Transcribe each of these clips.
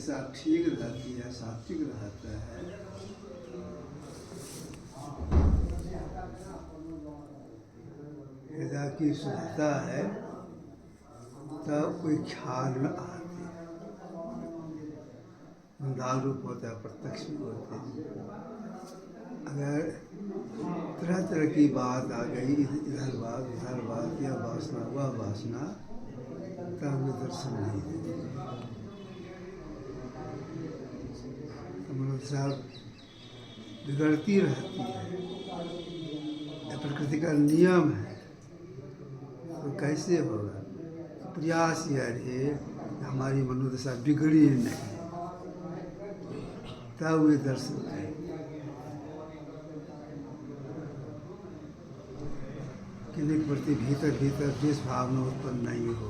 मनोदशा ठीक रहती है, सात्विक रहता है, हृदय की शुद्धता है, तब कोई ख्याल में आते हैं। अंधार रूप होता है, प्रत्यक्ष भी होते हैं। अगर तरह तरह की बात आ गई, इधर बात उधर बात, यह वासना वह वासना, तब वे दर्शन नहीं देते। मनोदशा बिगड़ती रहती है, यह प्रकृति का नियम है, तो कैसे होगा? तो प्रयास यह रहे कि हमारी मनोदशा बिगड़ी नहीं, तब वे दर्शन करें। किन्हीं के प्रति भीतर भीतर द्वेष भावना उत्पन्न नहीं हो,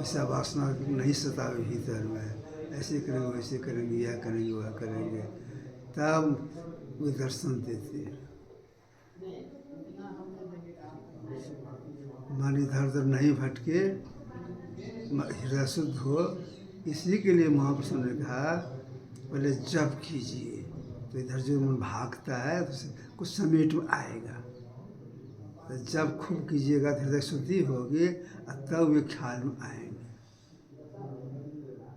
ऐसा वासना नहीं सतावे भीतर में, ऐसे करेंगे वैसे करेंगे, यह करेंगे वह करेंगे, तब वे दर्शन देते हैं। मन इधर उधर नहीं भटके, हृदय शुद्ध हो, इसी के लिए महापुरुषों ने कहा पहले जप कीजिए, तो इधर जो मन भागता है तो कुछ समेट में आएगा। तो जब खूब कीजिएगा तो हृदय शुद्धि होगी, और तब वे ख्याल में आएंगे।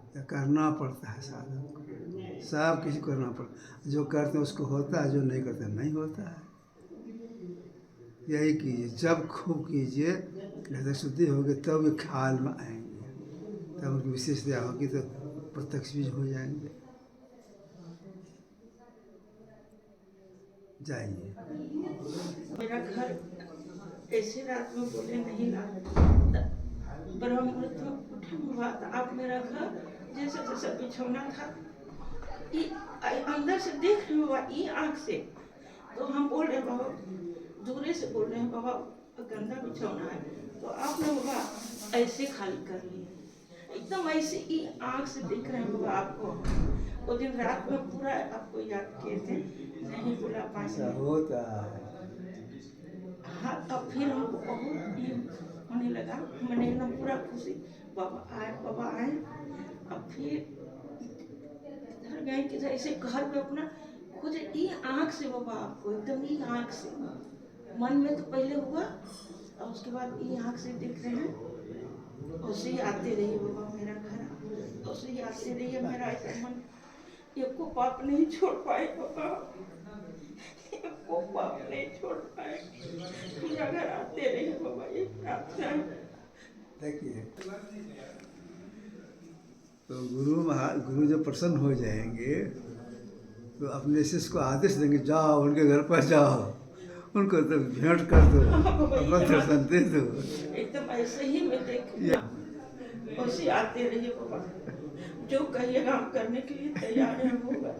यह करना पड़ता है साधन को, सब किसी को करना पड़ता, जो करते हैं उसको होता है, जो नहीं करते नहीं होता है। यही कीजिए, जब खूब कीजिए, हृदय शुद्धि होगी, तब वे ख्याल में आएंगे, तब उनकी विशेषता होगी, तो प्रत्यक्ष भी हो जाएंगे। जाइए। मेरा घर ऐसे रात में बोले नहीं ला, ब्रह्म मुहूर्त में उठे हुआ था, आप मेरा घर जैसे जैसा बिछौना था, अंदर से देख रहे हुआ ये आँख से, तो हम बोल रहे बाबा, दूरे से बोल रहे हैं बाबा गंदा बिछौना है, तो आपने बाबा ऐसे खाली कर लिए, एकदम ऐसे ही आँख से देख रहे हैं बाबा आपको। वो दिन रात में पूरा आपको याद किए थे, नहीं बुला पाए होता है। हाँ, तब फिर हमको बहुत ये होने लगा, मैंने एकदम पूरा खुशी, बाबा आए। अब फिर घर गए कि ऐसे घर पे अपना खुद ये आँख से बाबा आपको एकदम ये आँख से, मन में तो पहले हुआ और उसके बाद ये आँख से देख रहे हैं, उसे ही आते रहिए बाबा मेरा घर, उसे ही आते रहिए मेरा ऐसा मन, को पाप नहीं छोड़ पाए बाबा, को पाप नहीं छोड़ पाए, पूरा घर आते रहे बाबा, ये प्रार्थना। देखिए, तो गुरु जब प्रसन्न हो जाएंगे तो अपने शिष्य को आदेश देंगे, जाओ उनके घर पर जाओ, उनको तो भेंट कर दो, अपना दर्शन दे दो। एकदम ऐसे ही मैं देखूंगा, उसे आते रहिए बाबा, जो कहिएगा हम करने के लिए तैयार हैं होगा।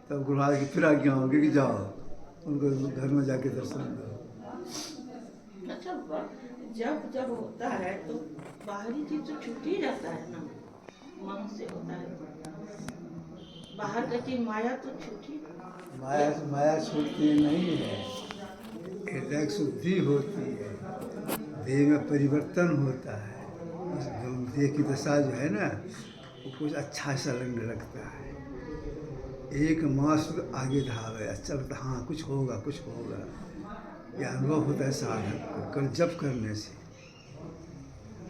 तब गुरु महाराज की फिर आज्ञा होगी कि जाओ उनको घर में जाके दर्शन दो। अच्छा बाबा, जब जब होता है तो बाहरी चीज तो छूट ही जाता है ना, मन से होता है, बाहर का चीज माया तो छूटी, माया छूटती नहीं है, हृदय शुद्धि होती है, देह में परिवर्तन होता है, देह की दशा जो है ना वो कुछ अच्छा सा लगने लगता है, एक मास आगे धावे, चलता हाँ कुछ होगा कुछ होगा, यह अनुभव होता है साधक को कल जप करने से।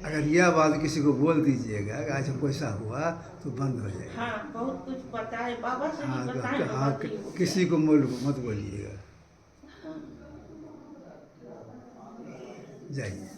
अगर यह बात किसी को बोल दीजिएगा कि आज हमको ऐसा हुआ तो बंद हो जाएगा। हाँ, बहुत कुछ पता है बाबा से हाँ, भी बताएं, हाँ, किसी को मत बोलिएगा। जाइए।